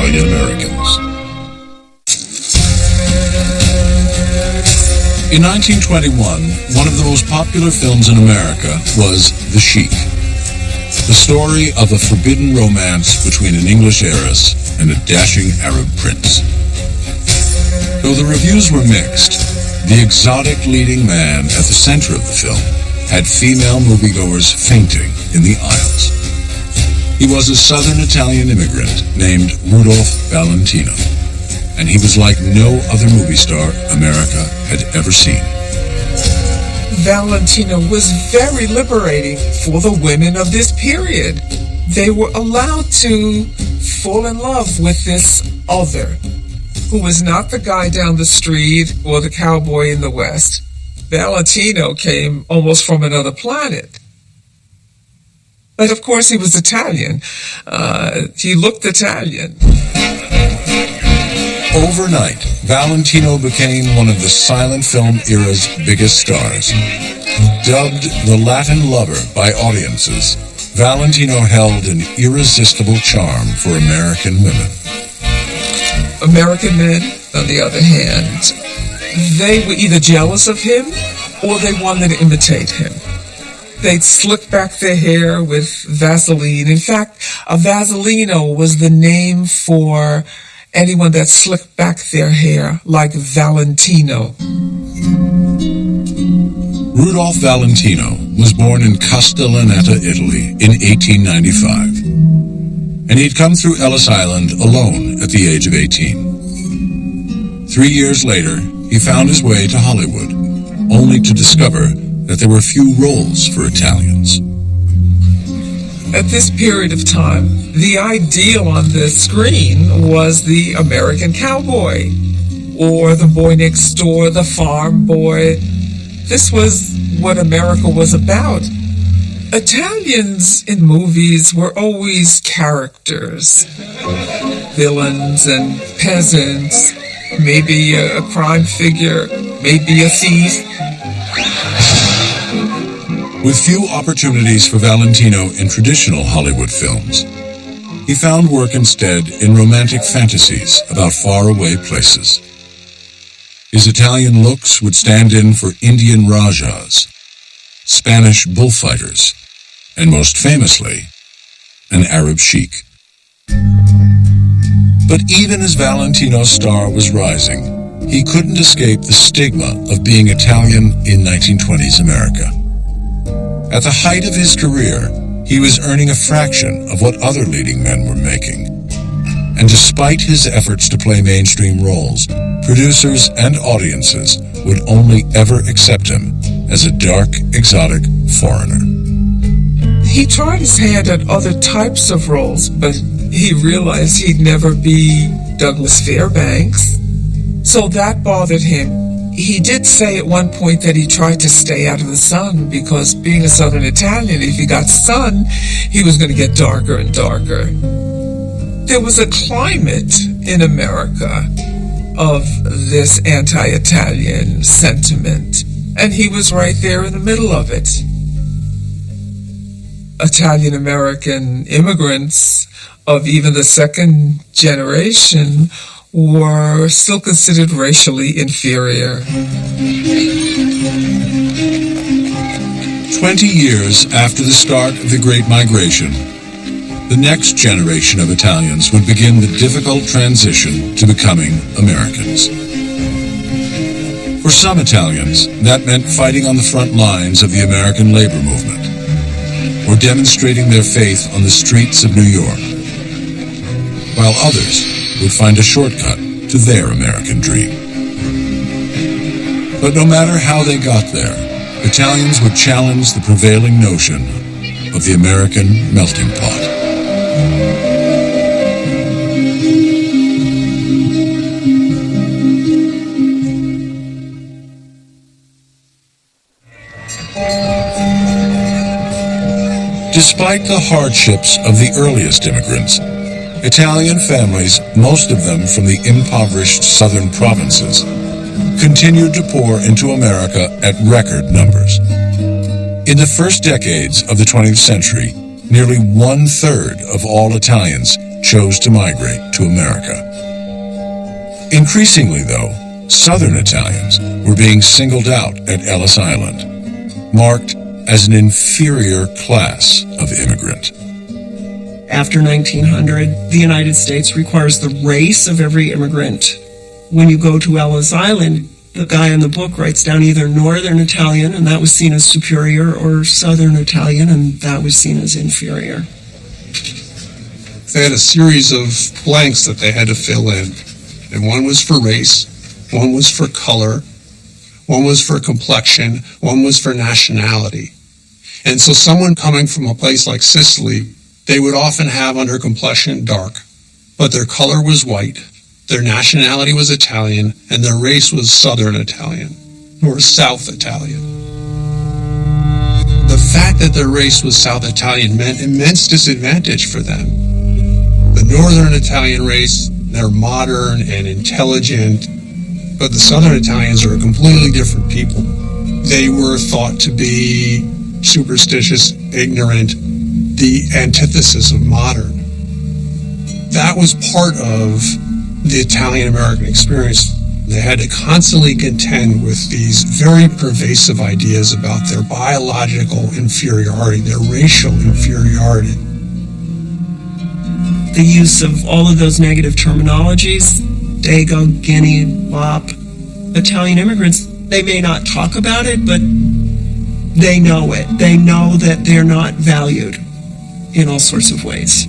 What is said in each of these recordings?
Italian Americans. In 1921, one of the most popular films in America was The Sheik, the story of a forbidden romance between an English heiress and a dashing Arab prince. Though the reviews were mixed, the exotic leading man at the center of the film had female moviegoers fainting in the aisles. He was a southern Italian immigrant named Rudolph Valentino, and he was like no other movie star America had ever seen. Valentino was very liberating for the women of this period. They were allowed to fall in love with this other, who was not the guy down the street or the cowboy in the West. Valentino came almost from another planet. But of course he was Italian. He looked Italian. Overnight, Valentino became one of the silent film era's biggest stars. Dubbed the Latin lover by audiences, Valentino held an irresistible charm for American women. American men, on the other hand, they were either jealous of him or they wanted to imitate him. They'd slick back their hair with Vaseline. In fact, a Vaselino was the name for anyone that slicked back their hair like Valentino. Rudolph Valentino was born in Castellaneta, Italy in 1895, and he'd come through Ellis Island alone at the age of 18. 3 years later, he found his way to Hollywood, only to discover that there were few roles for Italians. At this period of time, the ideal on the screen was the American cowboy, or the boy next door, the farm boy. This was what America was about. Italians in movies were always characters, villains and peasants, maybe a crime figure, maybe a thief. With few opportunities for Valentino in traditional Hollywood films, he found work instead in romantic fantasies about faraway places. His Italian looks would stand in for Indian Rajas, Spanish bullfighters, and most famously, an Arab sheik. But even as Valentino's star was rising, he couldn't escape the stigma of being Italian in 1920s America. At the height of his career, he was earning a fraction of what other leading men were making. And despite his efforts to play mainstream roles, producers and audiences would only ever accept him as a dark, exotic foreigner. He tried his hand at other types of roles, but he realized he'd never be Douglas Fairbanks. So that bothered him. He did say at one point that he tried to stay out of the sun because being a Southern Italian, if he got sun, he was going to get darker and darker. There was a climate in America of this anti-Italian sentiment, and he was right there in the middle of it. Italian-American immigrants of even the second generation were still considered racially inferior. 20 years after the start of the Great Migration, the next generation of Italians would begin the difficult transition to becoming Americans. For some Italians, that meant fighting on the front lines of the American labor movement, or demonstrating their faith on the streets of New York, while others would find a shortcut to their American dream. But no matter how they got there, Italians would challenge the prevailing notion of the American melting pot. Despite the hardships of the earliest immigrants, Italian families, most of them from the impoverished southern provinces, continued to pour into America at record numbers. In the first decades of the 20th century, nearly 1/3 of all Italians chose to migrate to America. Increasingly, though, Southern Italians were being singled out at Ellis Island, marked as an inferior class of immigrant. After 1900, the United States requires the race of every immigrant. When you go to Ellis Island, the guy in the book writes down either Northern Italian, and that was seen as superior, or Southern Italian, and that was seen as inferior. They had a series of blanks that they had to fill in. And one was for race, one was for color, one was for complexion, one was for nationality. And so someone coming from a place like Sicily, they would often have under complexion dark, but their color was white, their nationality was Italian, and their race was Southern Italian, or South Italian. The fact that their race was South Italian meant immense disadvantage for them. The Northern Italian race, they're modern and intelligent, but the Southern Italians are a completely different people. They were thought to be superstitious, ignorant, the antithesis of modern. That was part of the Italian-American experience. They had to constantly contend with these very pervasive ideas about their biological inferiority, their racial inferiority. The use of all of those negative terminologies, Dago, Guinea, Bop, Italian immigrants, they may not talk about it, but they know it. They know that they're not valued in all sorts of ways.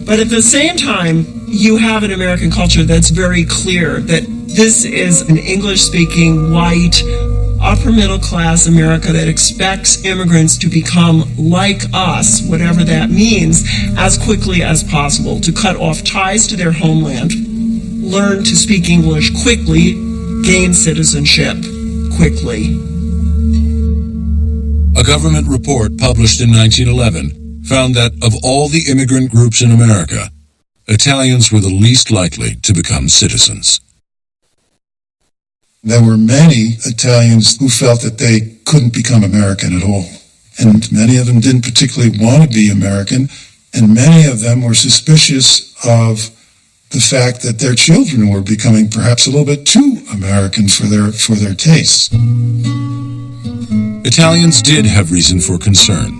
But at the same time, you have an American culture that's very clear that this is an English-speaking, white, upper-middle-class America that expects immigrants to become like us, whatever that means, as quickly as possible, to cut off ties to their homeland, learn to speak English quickly, gain citizenship quickly. A government report published in 1911 found that of all the immigrant groups in America, Italians were the least likely to become citizens. There were many Italians who felt that they couldn't become American at all. And many of them didn't particularly want to be American, and many of them were suspicious of the fact that their children were becoming perhaps a little bit too American for their tastes. Italians did have reason for concern.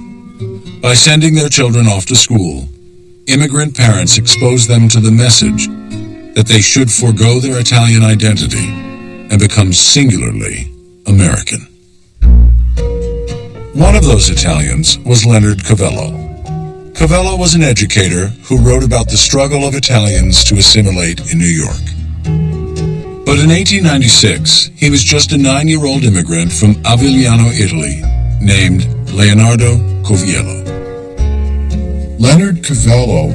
By sending their children off to school, immigrant parents exposed them to the message that they should forego their Italian identity and become singularly American. One of those Italians was Leonard Covello. Covello was an educator who wrote about the struggle of Italians to assimilate in New York. But in 1896, he was just a 9-year-old immigrant from Avigliano, Italy, named Leonardo Coviello. Leonard Covello,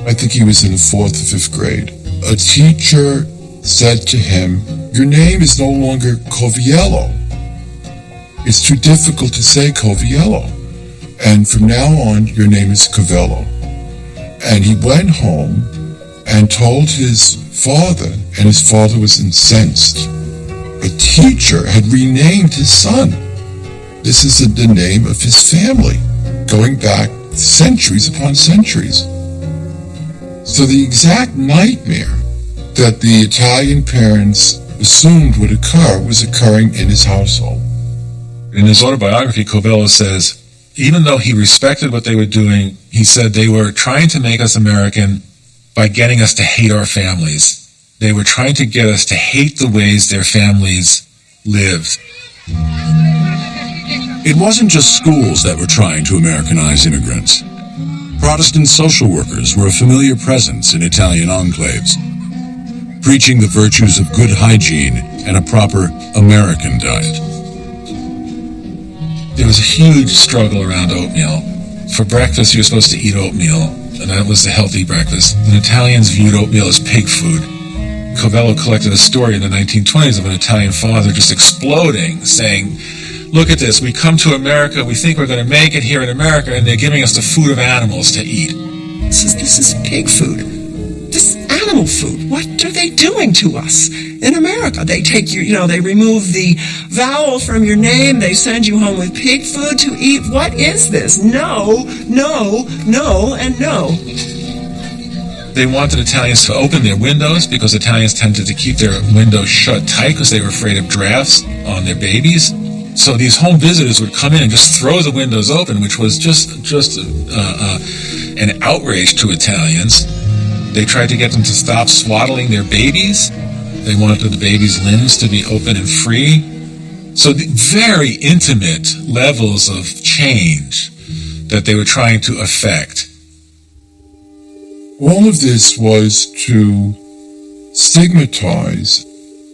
I think he was in the 4th or 5th grade, a teacher said to him, "Your name is no longer Coviello. It's too difficult to say Coviello. And from now on, your name is Covello." And he went home and told his father, and his father was incensed. A teacher had renamed his son. This is the name of his family, going back centuries upon centuries. So the exact nightmare that the Italian parents assumed would occur was occurring in his household. In his autobiography, Covello says, even though he respected what they were doing, he said they were trying to make us American by getting us to hate our families. They were trying to get us to hate the ways their families lived. It wasn't just schools that were trying to Americanize immigrants. Protestant social workers were a familiar presence in Italian enclaves, preaching the virtues of good hygiene and a proper American diet. There was a huge struggle around oatmeal. For breakfast, you were supposed to eat oatmeal, and that was the healthy breakfast. And Italians viewed oatmeal as pig food. Covello collected a story in the 1920s of an Italian father just exploding, saying, "Look at this, we come to America, we think we're going to make it here in America, and they're giving us the food of animals to eat." This is pig food. This animal food. What are they doing to us in America? They take they remove the vowel from your name. They send you home with pig food to eat. What is this? No, no, no, and no. They wanted Italians to open their windows because Italians tended to keep their windows shut tight because they were afraid of drafts on their babies. So these home visitors would come in and just throw the windows open, which was just an outrage to Italians. They tried to get them to stop swaddling their babies. They wanted the babies' limbs to be open and free. So the very intimate levels of change that they were trying to affect. All of this was to stigmatize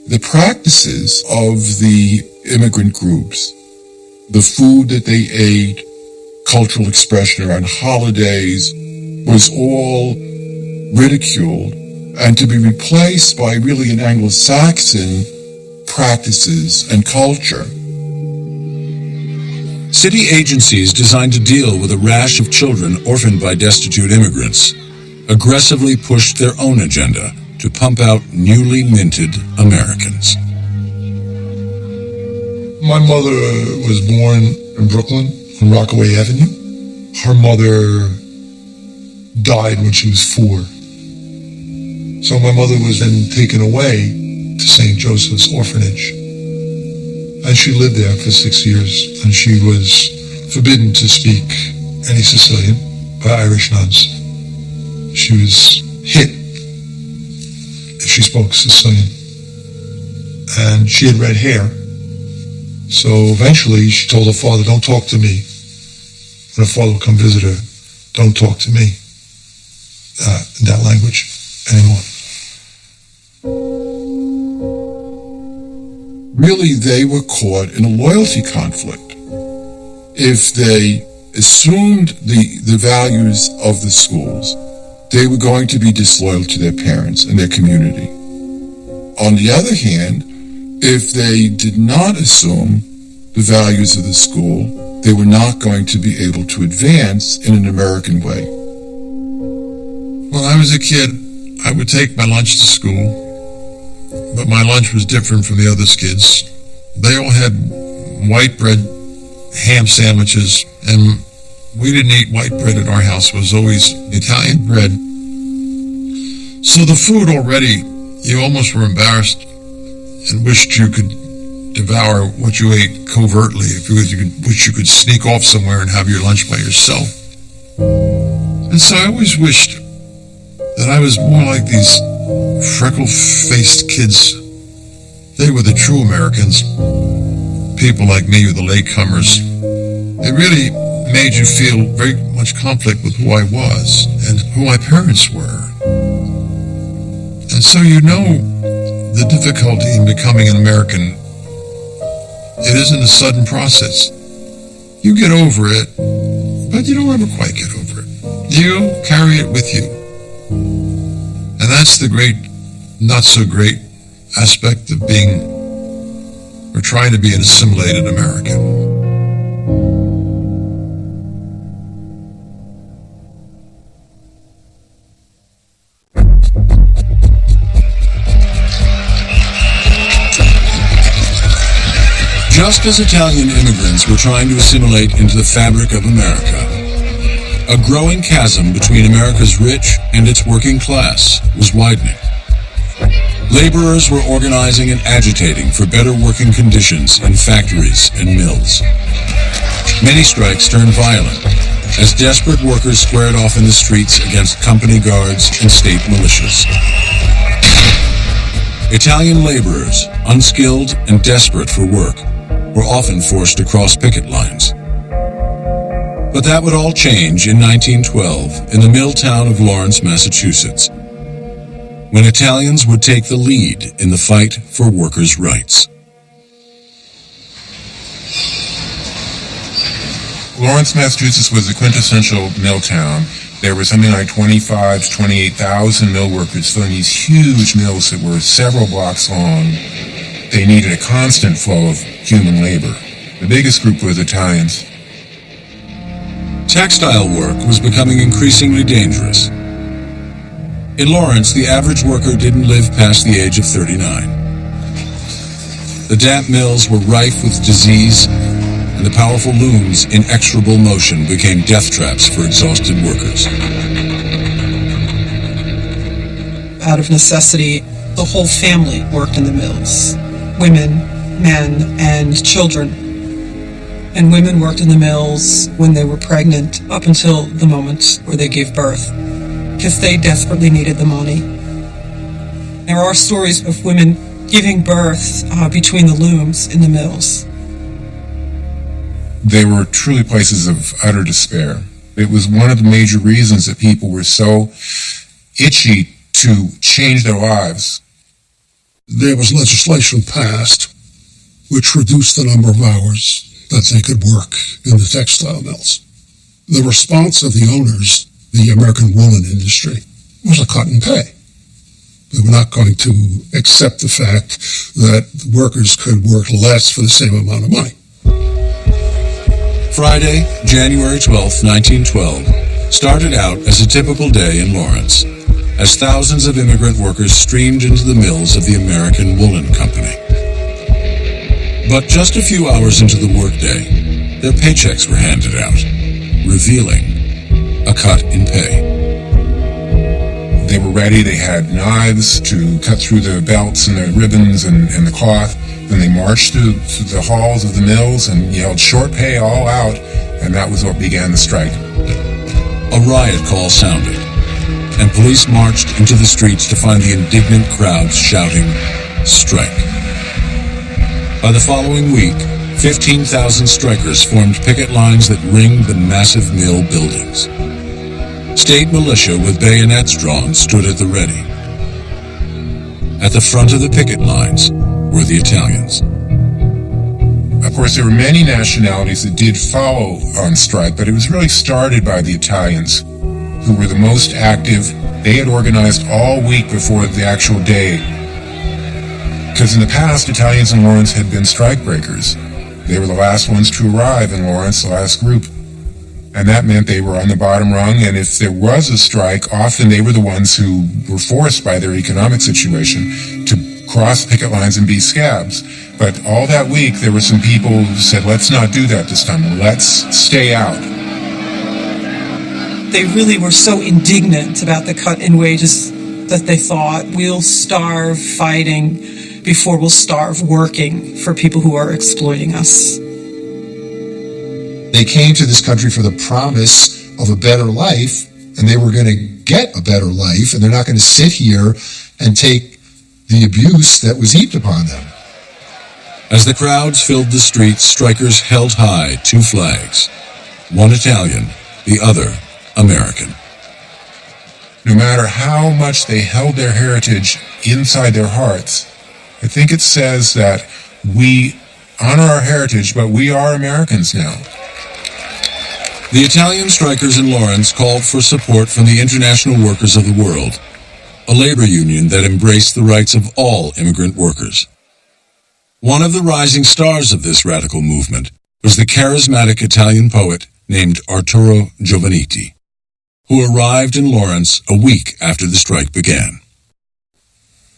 the practices of the immigrant groups, the food that they ate, cultural expression around holidays was all ridiculed, and to be replaced by really an Anglo-Saxon practices and culture. City agencies designed to deal with a rash of children orphaned by destitute immigrants aggressively pushed their own agenda to pump out newly minted Americans. My mother was born in Brooklyn on Rockaway Avenue. Her mother died when she was 4. So my mother was then taken away to St. Joseph's Orphanage. And she lived there for 6 years, and she was forbidden to speak any Sicilian by Irish nuns. She was hit if she spoke Sicilian. And she had red hair. So eventually she told her father, "Don't talk to me. When her father would come visit her, don't talk to me in that language anymore." Really, they were caught in a loyalty conflict. If they assumed the values of the schools, they were going to be disloyal to their parents and their community. On the other hand, if they did not assume the values of the school, they were not going to be able to advance in an American way. When I was a kid, I would take my lunch to school, but my lunch was different from the other kids. They all had white bread, ham sandwiches, and we didn't eat white bread at our house. It was always Italian bread. So the food already, you almost were embarrassed and wished you could devour what you ate covertly, if you wish you could sneak off somewhere and have your lunch by yourself. And so I always wished that I was more like these freckle-faced kids. They were the true Americans. People like me were the latecomers. It really made you feel very much conflict with who I was and who my parents were. And so you know the difficulty in becoming an American. It isn't a sudden process. You get over it, but you don't ever quite get over it. You carry it with you. And that's the great, not so great aspect of being, or trying to be an assimilated American. Just as Italian immigrants were trying to assimilate into the fabric of America, a growing chasm between America's rich and its working class was widening. Laborers were organizing and agitating for better working conditions in factories and mills. Many strikes turned violent as desperate workers squared off in the streets against company guards and state militias. Italian laborers, unskilled and desperate for work, were often forced to cross picket lines. But that would all change in 1912 in the mill town of Lawrence, Massachusetts, when Italians would take the lead in the fight for workers' rights. Lawrence, Massachusetts was a quintessential mill town. There were something like 25 to 28,000 mill workers filling these huge mills that were several blocks long. They needed a constant flow of human labor. The biggest group was Italians. Textile work was becoming increasingly dangerous. In Lawrence, the average worker didn't live past the age of 39. The damp mills were rife with disease, and the powerful looms, inexorable motion, became death traps for exhausted workers. Out of necessity, the whole family worked in the mills. Women, men, and children. And women worked in the mills when they were pregnant up until the moment where they gave birth, because they desperately needed the money. There are stories of women giving birth between the looms in the mills. They were truly places of utter despair. It was one of the major reasons that people were so itchy to change their lives. There was legislation passed which reduced the number of hours that they could work in the textile mills. The response of the owners, the American woolen industry, was a cut in pay. They were not going to accept the fact that the workers could work less for the same amount of money. Friday, January 12, 1912, started out as a typical day in Lawrence, as thousands of immigrant workers streamed into the mills of the American Woolen Company. But just a few hours into the workday, their paychecks were handed out, revealing a cut in pay. They were ready. They had knives to cut through the belts and the ribbons and the cloth. Then they marched through the halls of the mills and yelled, "Short pay, all out," and that was what began the strike. A riot call sounded, and police marched into the streets to find the indignant crowds shouting, "Strike." By the following week, 15,000 strikers formed picket lines that ringed the massive mill buildings. State militia with bayonets drawn stood at the ready. At the front of the picket lines were the Italians. Of course, there were many nationalities that did follow on strike, but it was really started by the Italians, who were the most active. They had organized all week before the actual day, because in the past, Italians in Lawrence had been strikebreakers. They were the last ones to arrive in Lawrence, the last group. And that meant they were on the bottom rung, and if there was a strike, often they were the ones who were forced by their economic situation to cross picket lines and be scabs. But all that week, there were some people who said, let's not do that this time. Let's stay out. They really were so indignant about the cut in wages that they thought, we'll starve fighting before we'll starve working for people who are exploiting us. They came to this country for the promise of a better life, and they were going to get a better life, and they're not going to sit here and take the abuse that was heaped upon them. As the crowds filled the streets, strikers held high two flags, one Italian, the other American. No matter how much they held their heritage inside their hearts, I think it says that we honor our heritage, but we are Americans now. The Italian strikers in Lawrence called for support from the International Workers of the World, a labor union that embraced the rights of all immigrant workers. One of the rising stars of this radical movement was the charismatic Italian poet named Arturo Giovannitti, who arrived in Lawrence a week after the strike began.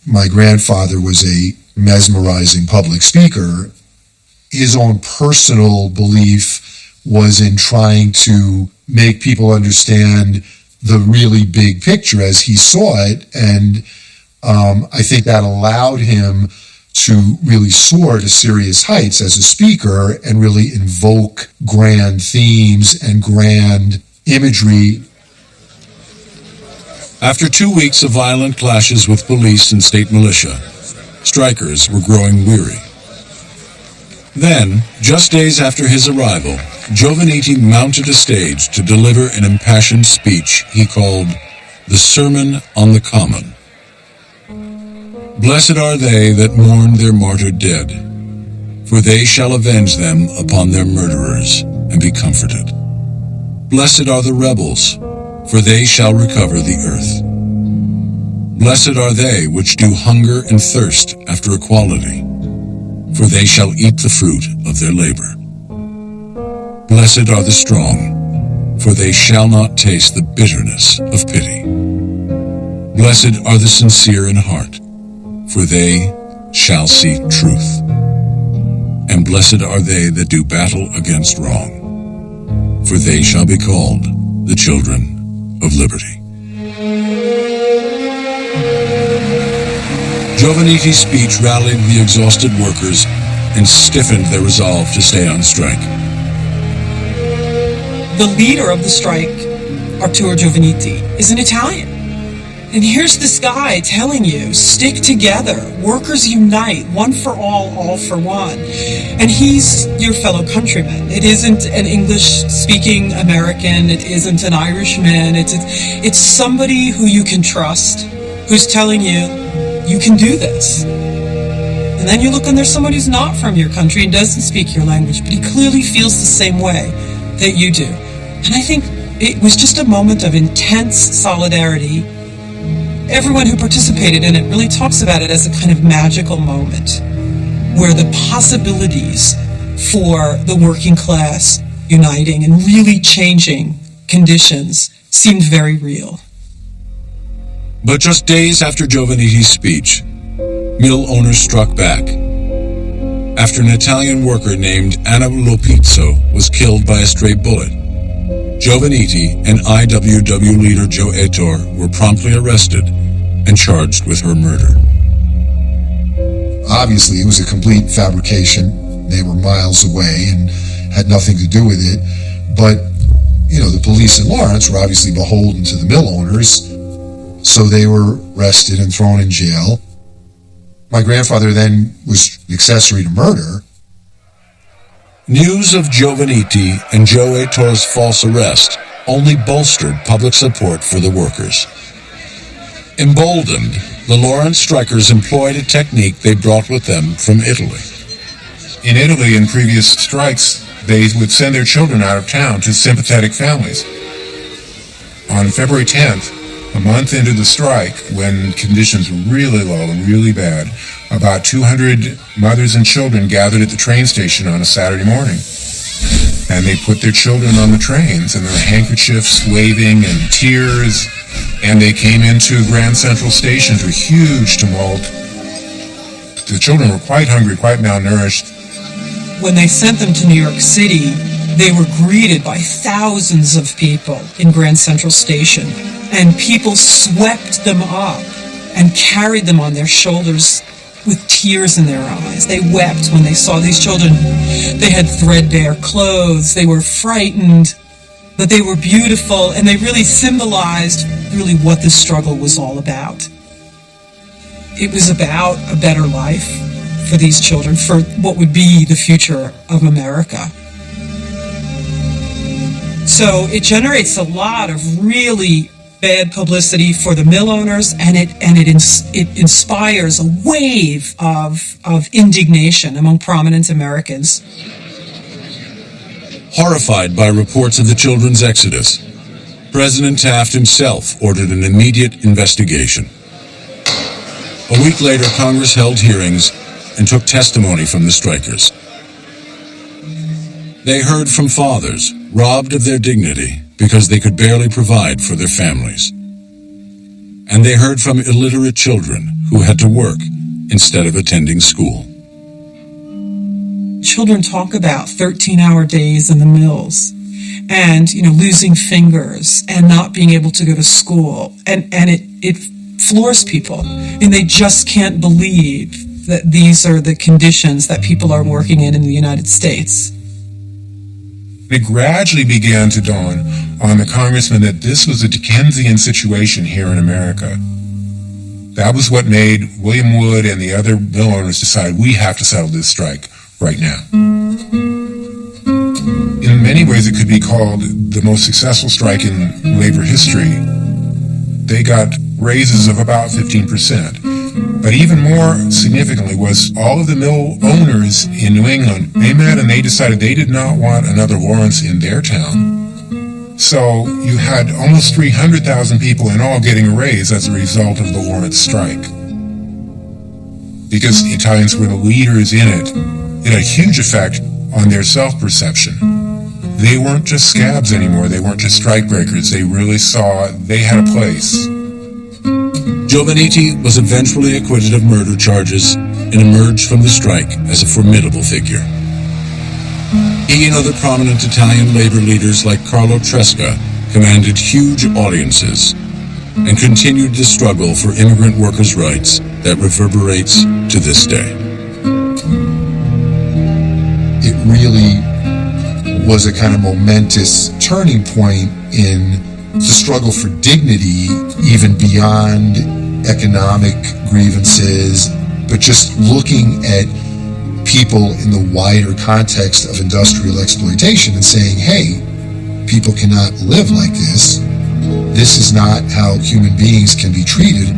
My grandfather was a mesmerizing public speaker. His own personal belief was in trying to make people understand the really big picture as he saw it, and I think that allowed him to really soar to serious heights as a speaker and really invoke grand themes and grand imagery. After 2 weeks of violent clashes with police and state militia, strikers were growing weary. Then, just days after his arrival, Giovannitti mounted a stage to deliver an impassioned speech he called the Sermon on the Common. Blessed are they that mourn their martyred dead, for they shall avenge them upon their murderers and be comforted. Blessed are the rebels, for they shall recover the earth. Blessed are they which do hunger and thirst after equality, for they shall eat the fruit of their labor. Blessed are the strong, for they shall not taste the bitterness of pity. Blessed are the sincere in heart, for they shall see truth. And blessed are they that do battle against wrong, for they shall be called the children of liberty. Giovannity's speech rallied the exhausted workers and stiffened their resolve to stay on strike. The leader of the strike, Arturo Giovannitti, is an Italian. And here's this guy telling you, stick together, workers unite, one for all for one. And he's your fellow countryman. It isn't an English-speaking American, it isn't an Irishman, it's somebody who you can trust, who's telling you, you can do this. And then you look and there's someone who's not from your country and doesn't speak your language, but he clearly feels the same way that you do. And I think it was just a moment of intense solidarity. Everyone who participated in it really talks about it as a kind of magical moment where the possibilities for the working class uniting and really changing conditions seemed very real. But just days after Giovannitti's speech, mill owners struck back. After an Italian worker named Anna Lopizzo was killed by a stray bullet, Giovannitti and IWW leader Joe Ettore were promptly arrested and charged with her murder. Obviously, it was a complete fabrication. They were miles away and had nothing to do with it. But, the police in Lawrence were obviously beholden to the mill owners, so they were arrested and thrown in jail. My grandfather then was accessory to murder. News of Giovannitti and Joe Ettore's false arrest only bolstered public support for the workers. Emboldened, the Lawrence strikers employed a technique they brought with them from Italy. In Italy, in previous strikes, they would send their children out of town to sympathetic families. On February 10th, a month into the strike, when conditions were really low and really bad, about 200 mothers and children gathered at the train station on a Saturday morning. And they put their children on the trains, and their handkerchiefs waving and tears, and they came into Grand Central Station to a huge tumult. The children were quite hungry, quite malnourished. When they sent them to New York City, they were greeted by thousands of people in Grand Central Station, and people swept them up and carried them on their shoulders with tears in their eyes. They wept when they saw these children. They had threadbare clothes, they were frightened, but they were beautiful, and they really symbolized really what this struggle was all about. It was about a better life for these children, for what would be the future of America. So it generates a lot of really bad publicity for the mill owners, and it inspires a wave of indignation among prominent Americans. Horrified by reports of the children's exodus, President Taft himself ordered an immediate investigation. A week later, Congress held hearings and took testimony from the strikers. They heard from fathers robbed of their dignity because they could barely provide for their families. And they heard from illiterate children who had to work instead of attending school. Children talk about 13-hour days in the mills and, losing fingers and not being able to go to school. And it floors people. And they just can't believe that these are the conditions that people are working in the United States. It gradually began to dawn on the congressman that this was a Dickensian situation here in America. That was what made William Wood and the other mill owners decide we have to settle this strike right now. In many ways, it could be called the most successful strike in labor history. They got raises of about 15%. But even more significantly was all of the mill owners in New England, they met and they decided they did not want another Lawrence in their town. So you had almost 300,000 people in all getting a raise as a result of the Lawrence strike. Because the Italians were the leaders in it, it had a huge effect on their self-perception. They weren't just scabs anymore, they weren't just strikebreakers, they really saw they had a place. Giovannitti was eventually acquitted of murder charges and emerged from the strike as a formidable figure. He and other prominent Italian labor leaders like Carlo Tresca commanded huge audiences and continued the struggle for immigrant workers' rights that reverberates to this day. It really was a kind of momentous turning point in the struggle for dignity, even beyond economic grievances, but just looking at people in the wider context of industrial exploitation and saying, hey, people cannot live like this. This is not how human beings can be treated.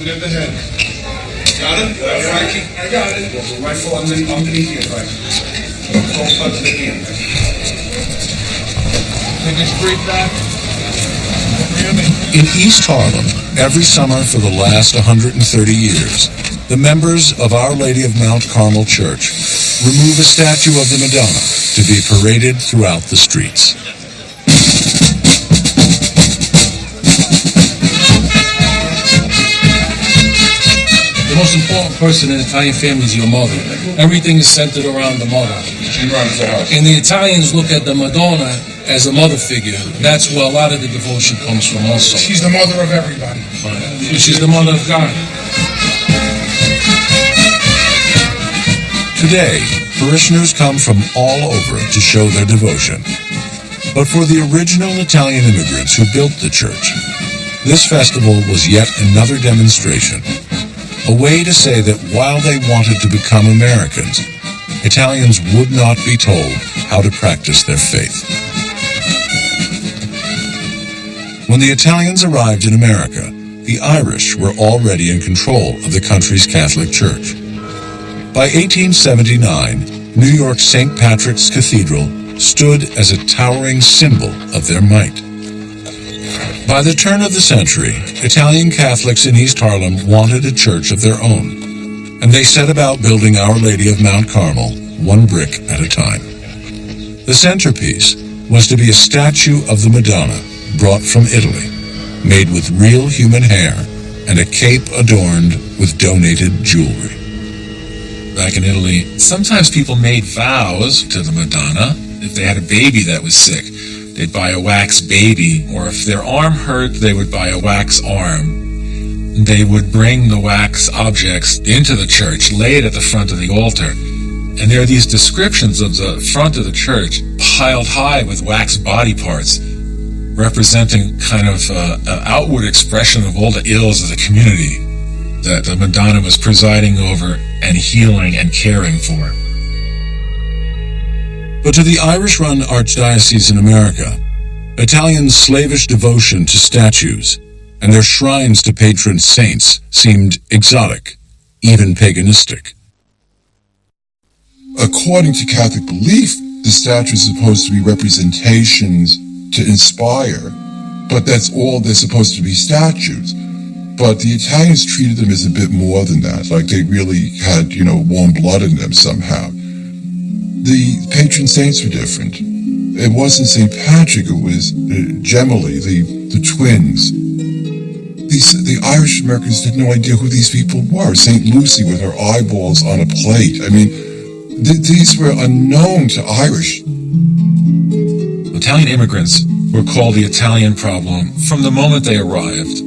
Get the head. Got it? Frankie? I got it. The rifle underneath here, right? Don't touch the hand. Take a straight back. In East Harlem, every summer for the last 130 years, the members of Our Lady of Mount Carmel Church remove a statue of the Madonna to be paraded throughout the streets. The most important person in an Italian family is your mother. Everything is centered around the mother. She runs the house. And the Italians look at the Madonna as a mother figure. That's where a lot of the devotion comes from also. She's the mother of everybody. She's the mother of God. Today, parishioners come from all over to show their devotion. But for the original Italian immigrants who built the church, this festival was yet another demonstration. A way to say that while they wanted to become Americans, Italians would not be told how to practice their faith. When the Italians arrived in America, the Irish were already in control of the country's Catholic Church. By 1879, New York's St. Patrick's Cathedral stood as a towering symbol of their might. By the turn of the century, Italian Catholics in East Harlem wanted a church of their own, and they set about building Our Lady of Mount Carmel, one brick at a time. The centerpiece was to be a statue of the Madonna brought from Italy, made with real human hair and a cape adorned with donated jewelry. Back in Italy, sometimes people made vows to the Madonna. If they had a baby that was sick, they'd buy a wax baby, or if their arm hurt, they would buy a wax arm. They would bring the wax objects into the church, lay it at the front of the altar, and there are these descriptions of the front of the church piled high with wax body parts, representing kind of an outward expression of all the ills of the community that the Madonna was presiding over and healing and caring for. But to the Irish-run archdiocese in America, Italians' slavish devotion to statues and their shrines to patron saints seemed exotic, even paganistic. According to Catholic belief, the statues are supposed to be representations to inspire, but that's all they're supposed to be, statues. But the Italians treated them as a bit more than that, like they really had, warm blood in them somehow. The patron saints were different. It wasn't St. Patrick, it was Gemelli, the twins. The Irish Americans had no idea who these people were. St. Lucy with her eyeballs on a plate. I mean, these were unknown to Irish. Italian immigrants were called the Italian problem from the moment they arrived.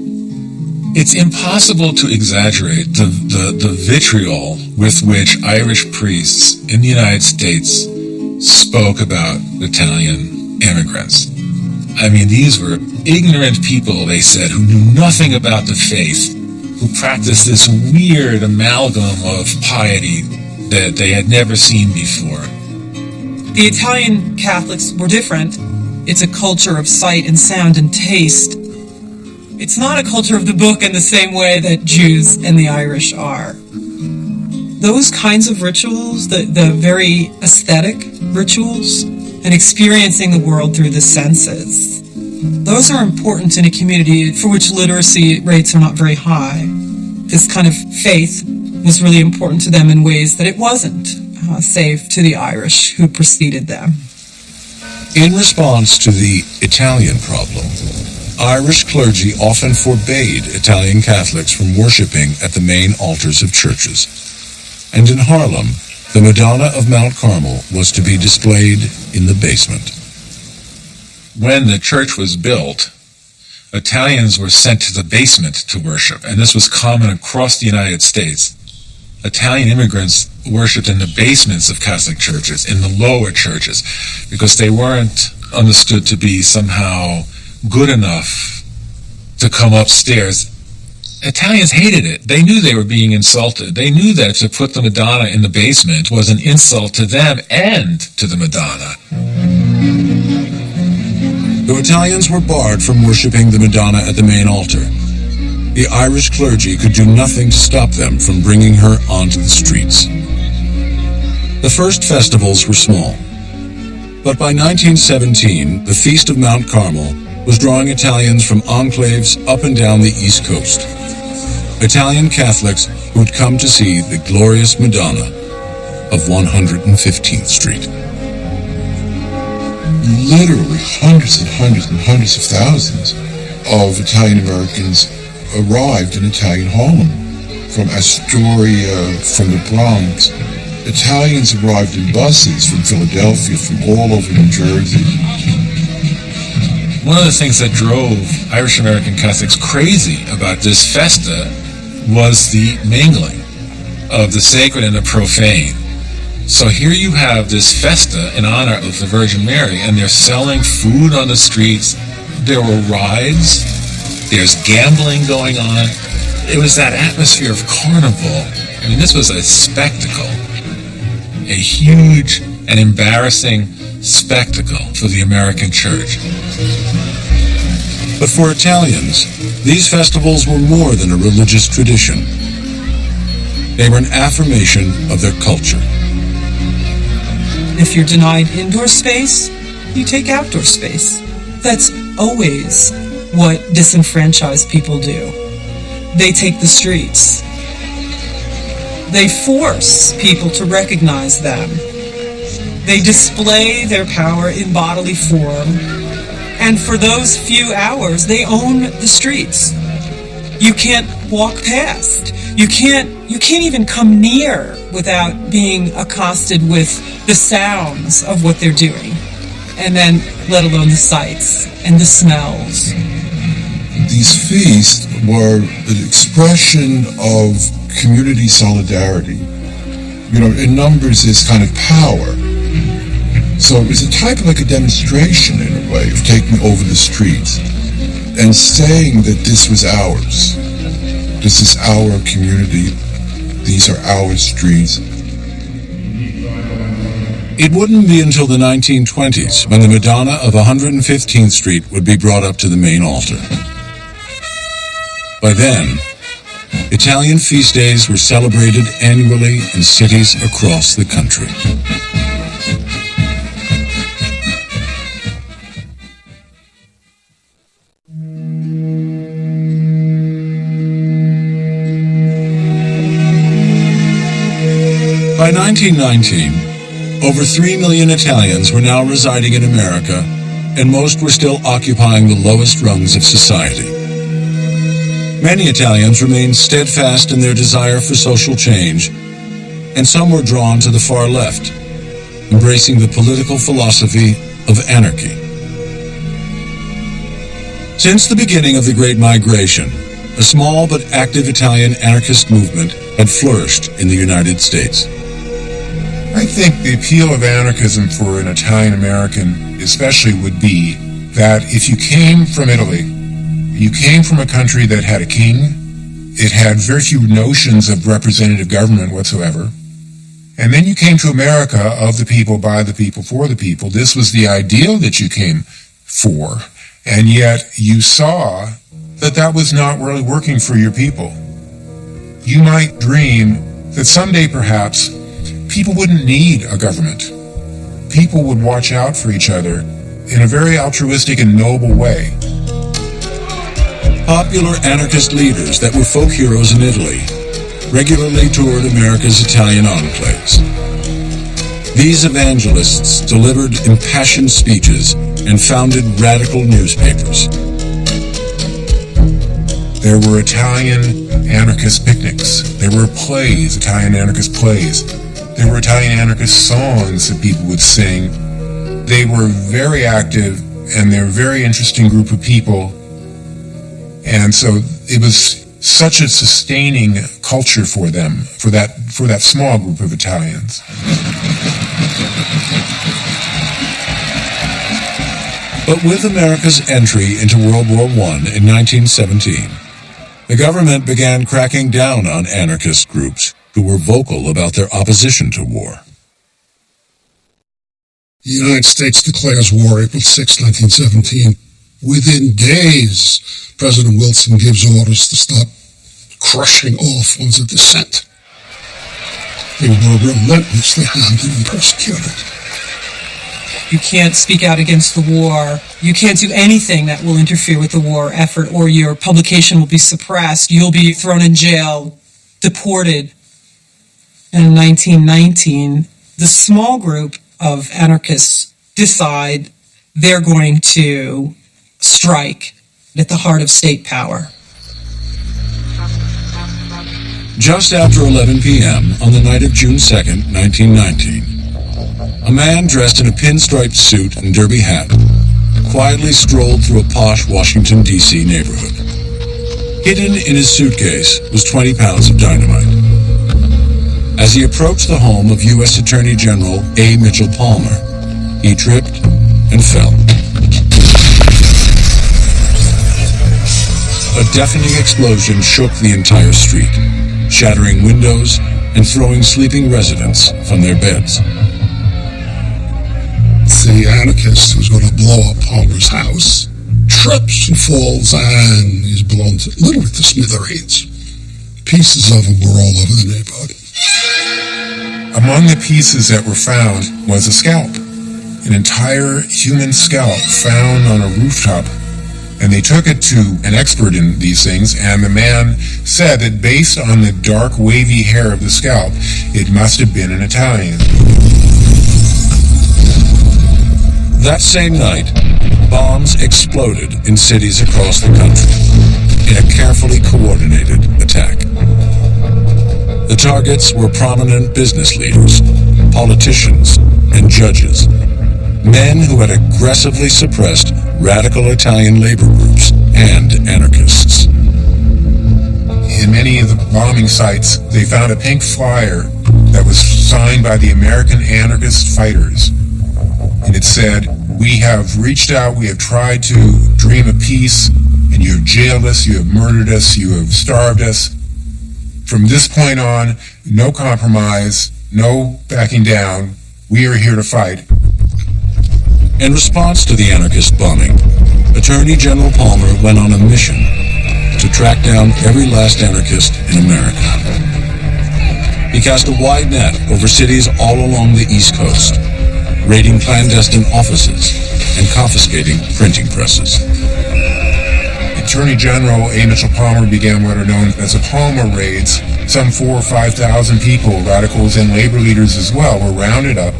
It's impossible to exaggerate the vitriol with which Irish priests in the United States spoke about Italian immigrants. I mean, these were ignorant people, they said, who knew nothing about the faith, who practiced this weird amalgam of piety that they had never seen before. The Italian Catholics were different. It's a culture of sight and sound and taste. It's not a culture of the book in the same way that Jews and the Irish are. Those kinds of rituals, the very aesthetic rituals, and experiencing the world through the senses, those are important in a community for which literacy rates are not very high. This kind of faith was really important to them in ways that it wasn't save to the Irish who preceded them. In response to the Italian problem, Irish clergy often forbade Italian Catholics from worshiping at the main altars of churches. And in Harlem, the Madonna of Mount Carmel was to be displayed in the basement. When the church was built, Italians were sent to the basement to worship, and this was common across the United States. Italian immigrants worshipped in the basements of Catholic churches, in the lower churches, because they weren't understood to be somehow good enough to come upstairs. Italians hated it. They knew they were being insulted. They knew that to put the Madonna in the basement was an insult to them and to the Madonna. Though Italians were barred from worshiping the Madonna at the main altar, the Irish clergy could do nothing to stop them from bringing her onto the streets. The first festivals were small, but by 1917, the Feast of Mount Carmel was drawing Italians from enclaves up and down the East Coast. Italian Catholics who had come to see the glorious Madonna of 115th Street. Literally hundreds and hundreds and hundreds of thousands of Italian Americans arrived in Italian Harlem, from Astoria, from the Bronx. Italians arrived in buses from Philadelphia, from all over New Jersey. One of the things that drove Irish American Catholics crazy about this festa was the mingling of the sacred and the profane. So here you have this festa in honor of the Virgin Mary, and they're selling food on the streets. There were rides. There's gambling going on. It was that atmosphere of carnival. I mean, this was a spectacle, a huge and embarrassing spectacle for the American church. But for Italians, these festivals were more than a religious tradition. They were an affirmation of their culture. If you're denied indoor space, you take outdoor space. That's always what disenfranchised people do. They take the streets. They force people to recognize them. They display their power in bodily form, and for those few hours, they own the streets. You can't walk past. You can't even come near without being accosted with the sounds of what they're doing, and then let alone the sights and the smells. These feasts were an expression of community solidarity. In numbers is kind of power. So it was a type of like a demonstration in a way of taking over the streets and saying that this was ours. This is our community. These are our streets. It wouldn't be until the 1920s when the Madonna of 115th Street would be brought up to the main altar. By then, Italian feast days were celebrated annually in cities across the country. By 1919, over 3 million Italians were now residing in America, and most were still occupying the lowest rungs of society. Many Italians remained steadfast in their desire for social change, and some were drawn to the far left, embracing the political philosophy of anarchy. Since the beginning of the Great Migration, a small but active Italian anarchist movement had flourished in the United States. I think the appeal of anarchism for an Italian American especially would be that if you came from Italy, you came from a country that had a king, it had very few notions of representative government whatsoever, and then you came to America of the people, by the people, for the people. This was the ideal that you came for, and yet you saw that that was not really working for your people. You might dream that someday perhaps people wouldn't need a government. People would watch out for each other in a very altruistic and noble way. Popular anarchist leaders that were folk heroes in Italy regularly toured America's Italian enclaves. These evangelists delivered impassioned speeches and founded radical newspapers. There were Italian anarchist picnics. There were plays, Italian anarchist plays. There were Italian anarchist songs that people would sing. They were very active, and they're a very interesting group of people. And so it was such a sustaining culture for them, for that small group of Italians. But with America's entry into World War I in 1917, the government began cracking down on anarchist groups who were vocal about their opposition to war. The United States declares war April 6, 1917. Within days, President Wilson gives orders to stop crushing all forms of dissent. They were relentlessly hounded and persecuted. You can't speak out against the war. You can't do anything that will interfere with the war effort, or your publication will be suppressed. You'll be thrown in jail, deported. And in 1919, the small group of anarchists decide they're going to strike at the heart of state power. Just after 11 p.m. on the night of June 2nd, 1919, a man dressed in a pinstriped suit and derby hat quietly strolled through a posh Washington, D.C. neighborhood. Hidden in his suitcase was 20 pounds of dynamite. As he approached the home of U.S. Attorney General A. Mitchell Palmer, he tripped and fell. A deafening explosion shook the entire street, shattering windows and throwing sleeping residents from their beds. The anarchist who's going to blow up Palmer's house trips and falls and is blown literally to smithereens. Pieces of him were all over the neighborhood. Among the pieces that were found was a scalp, an entire human scalp found on a rooftop. And they took it to an expert in these things, and the man said that based on the dark, wavy hair of the scalp, it must have been an Italian. That same night, bombs exploded in cities across the country in a carefully coordinated attack. The targets were prominent business leaders, politicians, and judges, men who had aggressively suppressed radical Italian labor groups and anarchists. In many of the bombing sites, they found a pink flyer that was signed by the American anarchist fighters. And it said, "We have reached out, we have tried to dream of peace, and you have jailed us, you have murdered us, you have starved us. From this point on, no compromise, no backing down. We are here to fight." In response to the anarchist bombing, Attorney General Palmer went on a mission to track down every last anarchist in America. He cast a wide net over cities all along the East Coast, raiding clandestine offices and confiscating printing presses. Attorney General A. Mitchell Palmer began what are known as the Palmer raids. Some 4,000 or 5,000 people, radicals and labor leaders as well, were rounded up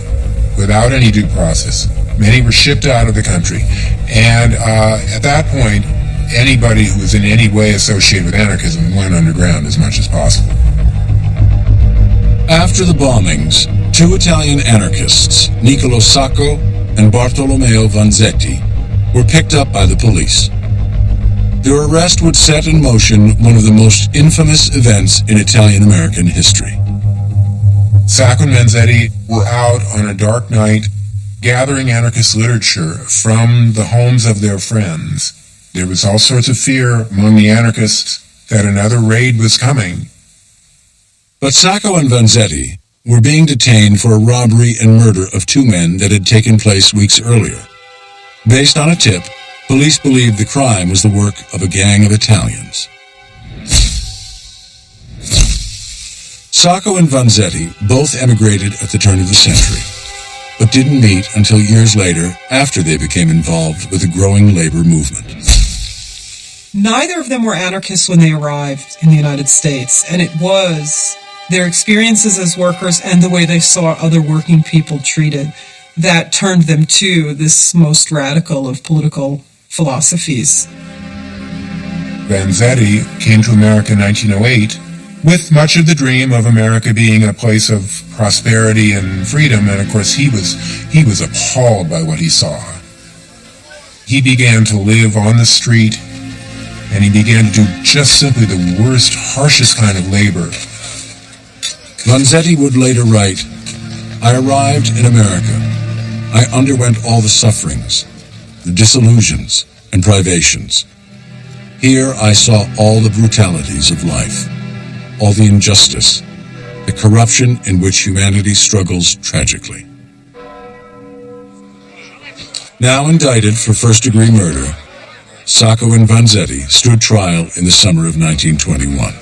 without any due process. Many were shipped out of the country. And at that point, anybody who was in any way associated with anarchism went underground as much as possible. After the bombings, two Italian anarchists, Niccolo Sacco and Bartolomeo Vanzetti, were picked up by the police. Their arrest would set in motion one of the most infamous events in Italian-American history. Sacco and Vanzetti were out on a dark night gathering anarchist literature from the homes of their friends. There was all sorts of fear among the anarchists that another raid was coming. But Sacco and Vanzetti were being detained for a robbery and murder of two men that had taken place weeks earlier. Based on a tip, police believed the crime was the work of a gang of Italians. Sacco and Vanzetti both emigrated at the turn of the century, but didn't meet until years later after they became involved with the growing labor movement. Neither of them were anarchists when they arrived in the United States, and it was their experiences as workers and the way they saw other working people treated, that turned them to this most radical of political philosophies. Vanzetti came to America in 1908 with much of the dream of America being a place of prosperity and freedom, and of course he was appalled by what he saw. He began to live on the street, and he began to do just simply the worst, harshest kind of labor. Vanzetti would later write, "I arrived in America. I underwent all the sufferings, the disillusions, and privations. Here I saw all the brutalities of life, all the injustice, the corruption in which humanity struggles tragically." Now indicted for first-degree murder, Sacco and Vanzetti stood trial in the summer of 1921.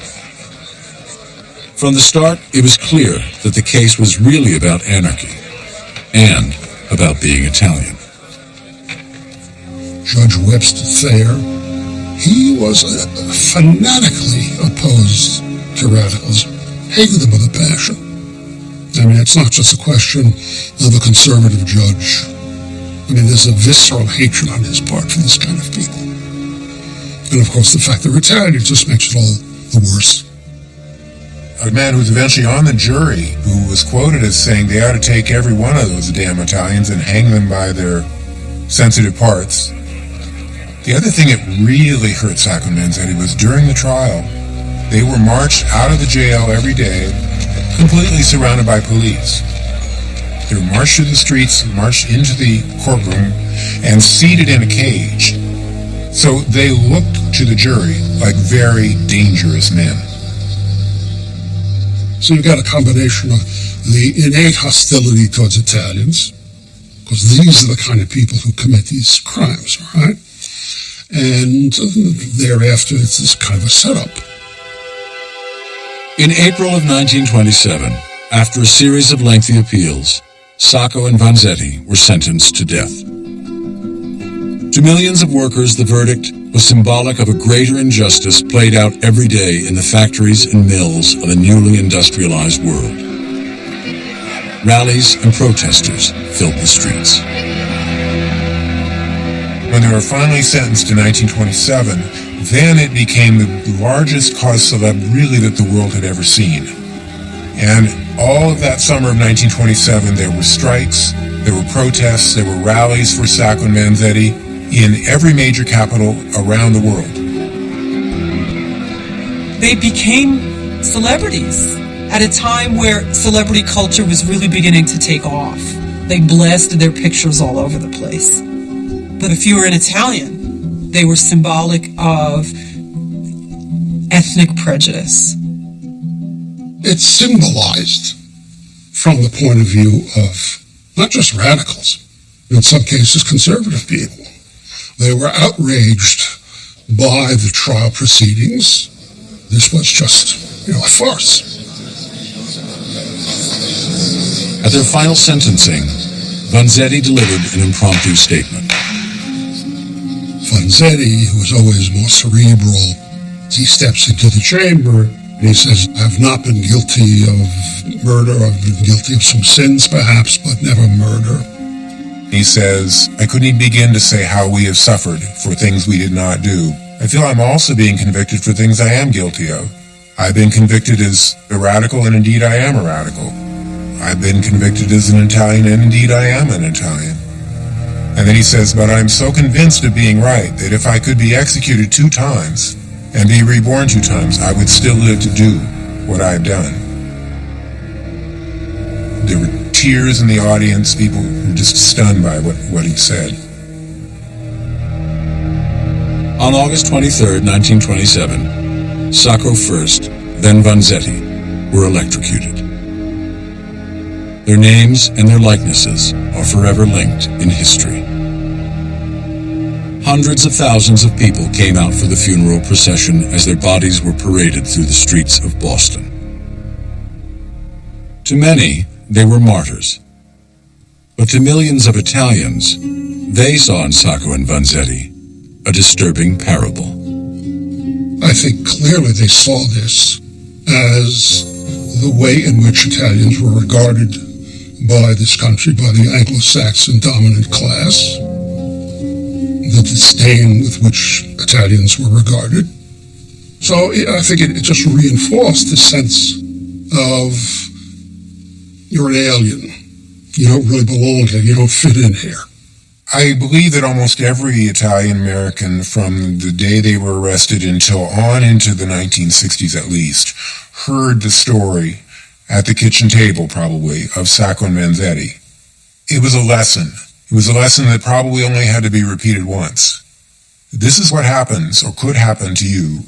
From the start, it was clear that the case was really about anarchy and about being Italian. Judge Webster Thayer, he was fanatically opposed to radicals, hated them with a passion. I mean, it's not just a question of a conservative judge. I mean, there's a visceral hatred on his part for this kind of people. And of course, the fact they're Italian just makes it all the worse. A man who was eventually on the jury, who was quoted as saying they ought to take every one of those damn Italians and hang them by their sensitive parts. The other thing that really hurt Sacco and Vanzetti was during the trial, they were marched out of the jail every day, completely surrounded by police. They were marched through the streets, marched into the courtroom, and seated in a cage. So they looked to the jury like very dangerous men. So you've got a combination of the innate hostility towards Italians, because these are the kind of people who commit these crimes, right? And thereafter, it's this kind of a setup. In April of 1927, after a series of lengthy appeals, Sacco and Vanzetti were sentenced to death. To millions of workers, the verdict was symbolic of a greater injustice played out every day in the factories and mills of a newly industrialized world. Rallies and protesters filled the streets. When they were finally sentenced in 1927, then it became the largest cause célèbre really that the world had ever seen. And all of that summer of 1927, there were strikes, there were protests, there were rallies for Sacco and Vanzetti in every major capital around the world. They became celebrities at a time where celebrity culture was really beginning to take off. They blasted their pictures all over the place. But if you were an Italian, they were symbolic of ethnic prejudice. It's symbolized from the point of view of not just radicals, in some cases conservative people. They were outraged by the trial proceedings. This was just, a farce. At their final sentencing, Vanzetti delivered an impromptu statement. Vanzetti, who was always more cerebral, he steps into the chamber and he says, "I've not been guilty of murder. I've been guilty of some sins perhaps, but never murder." He says, "I couldn't even begin to say how we have suffered for things we did not do. I feel I'm also being convicted for things I am guilty of. I've been convicted as a radical, and indeed I am a radical. I've been convicted as an Italian, and indeed I am an Italian." And then he says, "But I'm so convinced of being right that if I could be executed 2 times and be reborn 2 times, I would still live to do what I've done." There were tears in the audience. People were just stunned by what he said. On August 23, 1927, Sacco first, then Vanzetti, were electrocuted. Their names and their likenesses are forever linked in history. Hundreds of thousands of people came out for the funeral procession as their bodies were paraded through the streets of Boston. To many, they were martyrs. But to millions of Italians, they saw in Sacco and Vanzetti a disturbing parable. I think clearly they saw this as the way in which Italians were regarded by this country, by the Anglo-Saxon dominant class, the disdain with which Italians were regarded. So I think it just reinforced the sense of you're an alien. You don't really belong here. You don't fit in here. I believe that almost every Italian American from the day they were arrested until on into the 1960s at least heard the story at the kitchen table probably of Sacco and Vanzetti. It was a lesson. It was a lesson that probably only had to be repeated once. This is what happens or could happen to you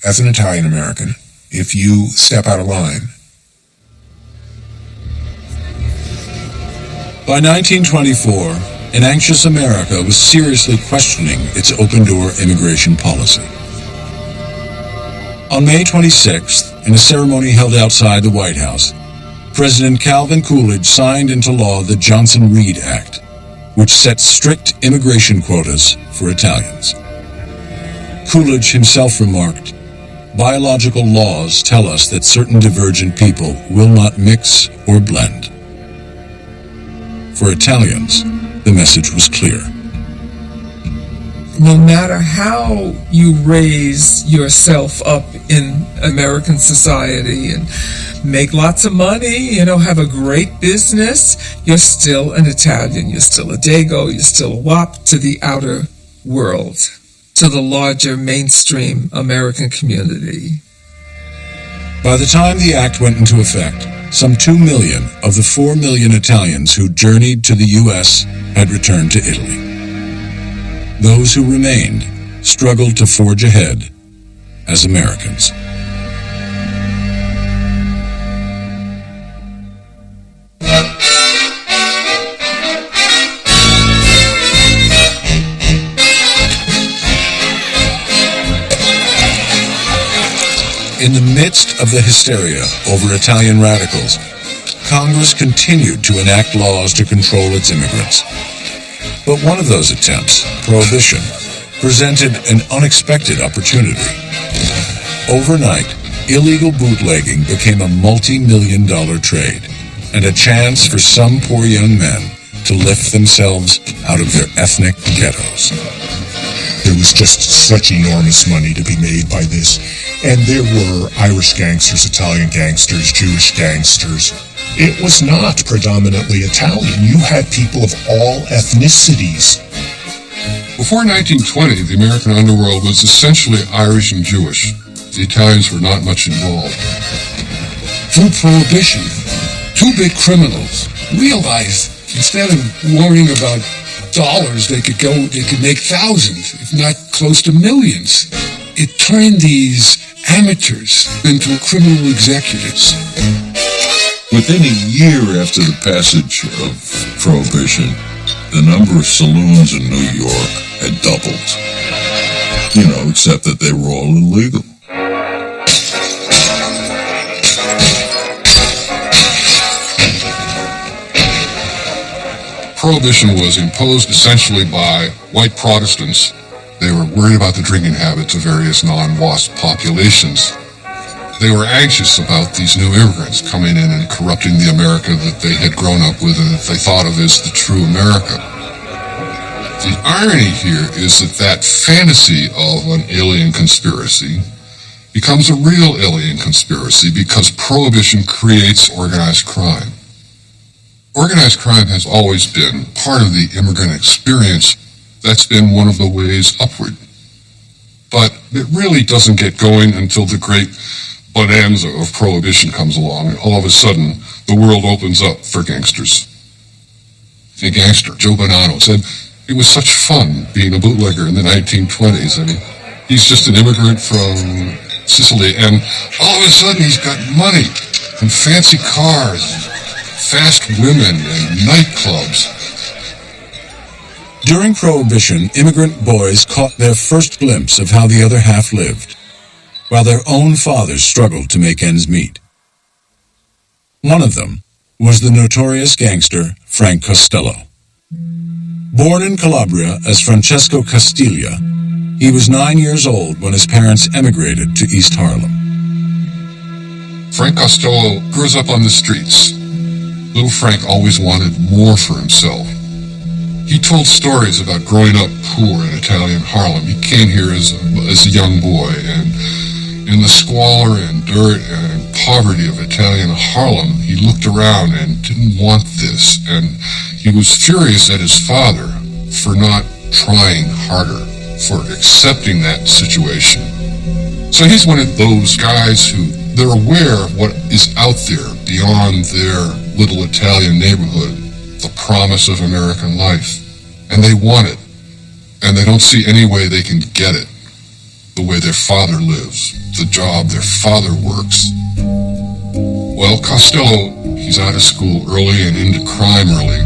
as an Italian American if you step out of line. By 1924, an anxious America was seriously questioning its open-door immigration policy. On May 26th, in a ceremony held outside the White House, President Calvin Coolidge signed into law the Johnson-Reed Act, which set strict immigration quotas for Italians. Coolidge himself remarked, "Biological laws tell us that certain divergent people will not mix or blend." For Italians, the message was clear. No matter how you raise yourself up in American society and make lots of money, have a great business, you're still an Italian, you're still a Dago, you're still a WAP to the outer world, to the larger mainstream American community. By the time the act went into effect, some 2 million of the 4 million Italians who journeyed to the U.S. had returned to Italy. Those who remained struggled to forge ahead as Americans. In the midst of the hysteria over Italian radicals, Congress continued to enact laws to control its immigrants. But one of those attempts, Prohibition, presented an unexpected opportunity. Overnight, illegal bootlegging became a multi-million-dollar trade and a chance for some poor young men to lift themselves out of their ethnic ghettos. There was just such enormous money to be made by this. And there were Irish gangsters, Italian gangsters, Jewish gangsters. It was not predominantly Italian. You had people of all ethnicities. Before 1920, the American underworld was essentially Irish and Jewish. The Italians were not much involved. Through Prohibition, two big criminals realized instead of worrying about dollars, they could make thousands, if not close to millions. It turned these amateurs into criminal executives. Within a year after the passage of Prohibition, the number of saloons in New York had doubled. Except that they were all illegal. Prohibition was imposed essentially by white Protestants. They were worried about the drinking habits of various non-WASP populations. They were anxious about these new immigrants coming in and corrupting the America that they had grown up with and that they thought of as the true America. The irony here is that fantasy of an alien conspiracy becomes a real alien conspiracy because Prohibition creates organized crime. Organized crime has always been part of the immigrant experience. That's been one of the ways upward. But it really doesn't get going until the great bonanza of Prohibition comes along. All of a sudden, the world opens up for gangsters. A gangster, Joe Bonanno, said it was such fun being a bootlegger in the 1920s. He's just an immigrant from Sicily, and all of a sudden he's got money and fancy cars, fast women, and nightclubs. During Prohibition, immigrant boys caught their first glimpse of how the other half lived, while their own fathers struggled to make ends meet. One of them was the notorious gangster Frank Costello. Born in Calabria as Francesco Castiglia, he was 9 years old when his parents emigrated to East Harlem. Frank Costello grows up on the streets. Little Frank always wanted more for himself. He told stories about growing up poor in Italian Harlem. He came here as a young boy, and in the squalor and dirt and poverty of Italian Harlem, he looked around and didn't want this, and he was furious at his father for not trying harder, for accepting that situation. So he's one of those guys who they're aware of what is out there beyond their little Italian neighborhood, the promise of American life, and they want it, and they don't see any way they can get it the way their father lives, the job their father works. Well, Costello, he's out of school early and into crime early.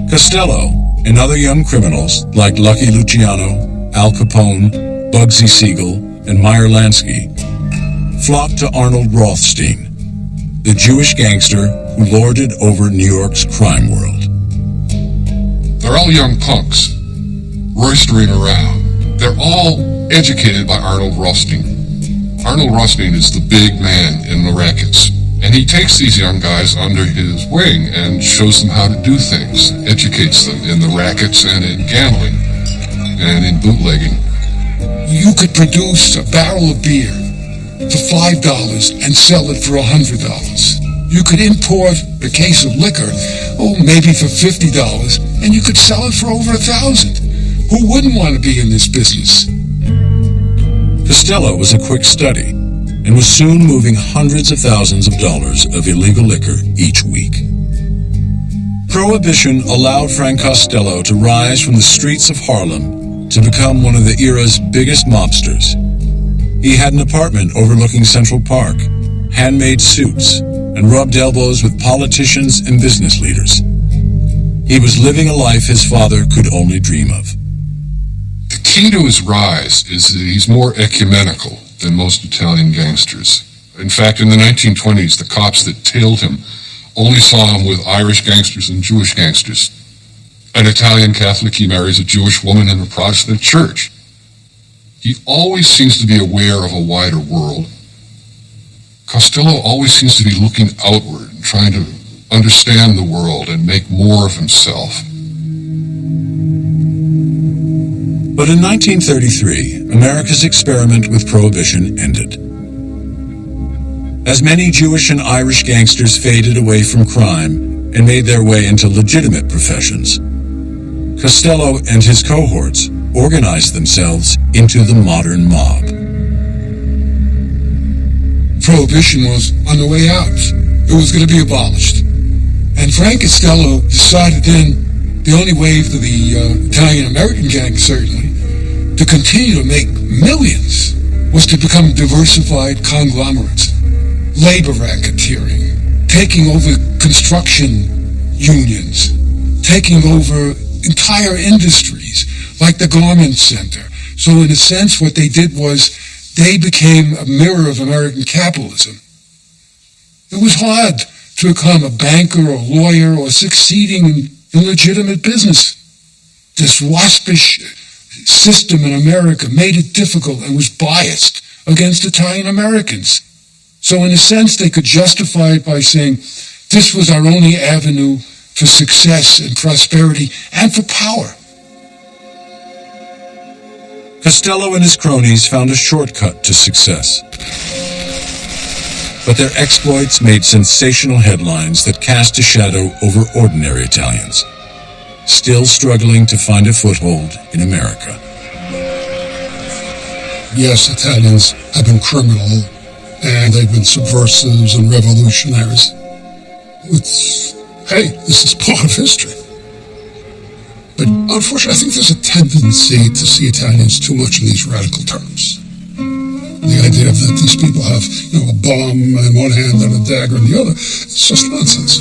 Costello and other young criminals like Lucky Luciano, Al Capone, Bugsy Siegel, and Meyer Lansky flocked to Arnold Rothstein, the Jewish gangster who lorded over New York's crime world. They're all young punks, roistering around. They're all educated by Arnold Rothstein. Arnold Rothstein is the big man in the rackets, and he takes these young guys under his wing and shows them how to do things, educates them in the rackets and in gambling and in bootlegging. You could produce a barrel of beer for $5 and sell it for $100. You could import a case of liquor, maybe for $50, and you could sell it for over $1,000. Who wouldn't want to be in this business? Costello was a quick study and was soon moving hundreds of thousands of dollars of illegal liquor each week. Prohibition allowed Frank Costello to rise from the streets of Harlem to become one of the era's biggest mobsters. He had an apartment overlooking Central Park, handmade suits, and rubbed elbows with politicians and business leaders. He was living a life his father could only dream of. The key to his rise is that he's more ecumenical than most Italian gangsters. In fact, in the 1920s, the cops that tailed him only saw him with Irish gangsters and Jewish gangsters. An Italian Catholic, he marries a Jewish woman in a Protestant church. He always seems to be aware of a wider world. Costello always seems to be looking outward and trying to understand the world and make more of himself. But in 1933, America's experiment with Prohibition ended. As many Jewish and Irish gangsters faded away from crime and made their way into legitimate professions, Costello and his cohorts organized themselves into the modern mob. Prohibition was on the way out. It was going to be abolished. And Frank Costello decided then the only way for the Italian-American gang, certainly, to continue to make millions was to become diversified conglomerates. Labor racketeering, taking over construction unions, taking over entire industries, like the garment center. So in a sense, what they did was they became a mirror of American capitalism. It was hard to become a banker or lawyer or succeeding in legitimate business. This waspish system in America made it difficult and was biased against Italian Americans. So in a sense, they could justify it by saying this was our only avenue for success and prosperity and for power. Costello and his cronies found a shortcut to success. But their exploits made sensational headlines that cast a shadow over ordinary Italians, still struggling to find a foothold in America. Yes, Italians have been criminal, and they've been subversives and revolutionaries. This is part of history. But unfortunately, I think there's a tendency to see Italians too much in these radical terms. The idea that these people have, a bomb in one hand and a dagger in the other, it's just nonsense.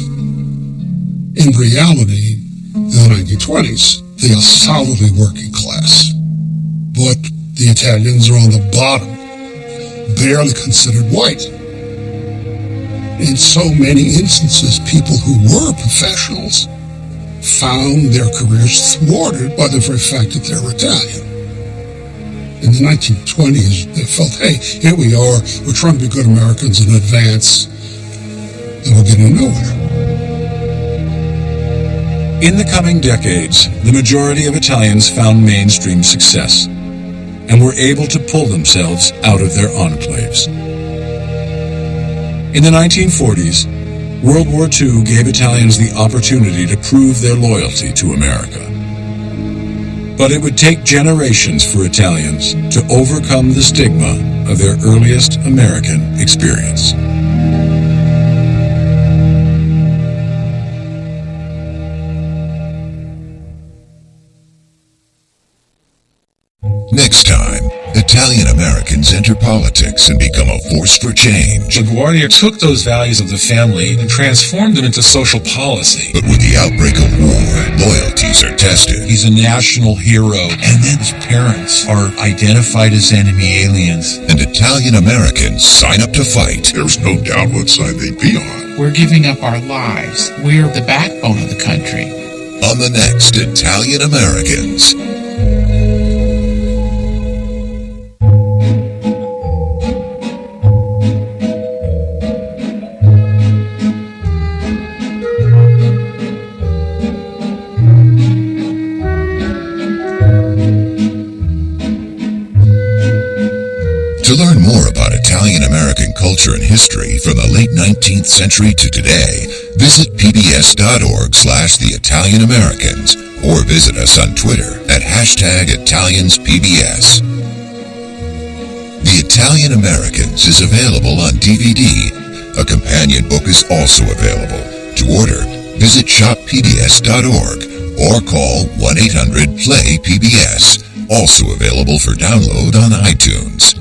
In reality, in the 1920s, they are solidly working class. But the Italians are on the bottom, barely considered white. In so many instances, people who were professionals found their careers thwarted by the very fact that they're Italian. In the 1920s, they felt, hey, here we are, we're trying to be good Americans and advance, and we're getting nowhere. In the coming decades, the majority of Italians found mainstream success and were able to pull themselves out of their enclaves. In the 1940s, World War II gave Italians the opportunity to prove their loyalty to America. But it would take generations for Italians to overcome the stigma of their earliest American experience. Next time, Italian Americans enter politics and become a force for change. LaGuardia took those values of the family and transformed them into social policy. But with the outbreak of war, loyalties are tested. He's a national hero, and then his parents are identified as enemy aliens. And Italian Americans sign up to fight. There's no doubt what side they'd be on. We're giving up our lives. We're the backbone of the country. On the next Italian Americans. To learn more about Italian-American culture and history from the late 19th century to today, visit pbs.org/The Italian Americans or visit us on Twitter at #ItaliansPBS. The Italian Americans is available on DVD. A companion book is also available. To order, visit shoppbs.org or call 1-800-PLAY-PBS. Also available for download on iTunes.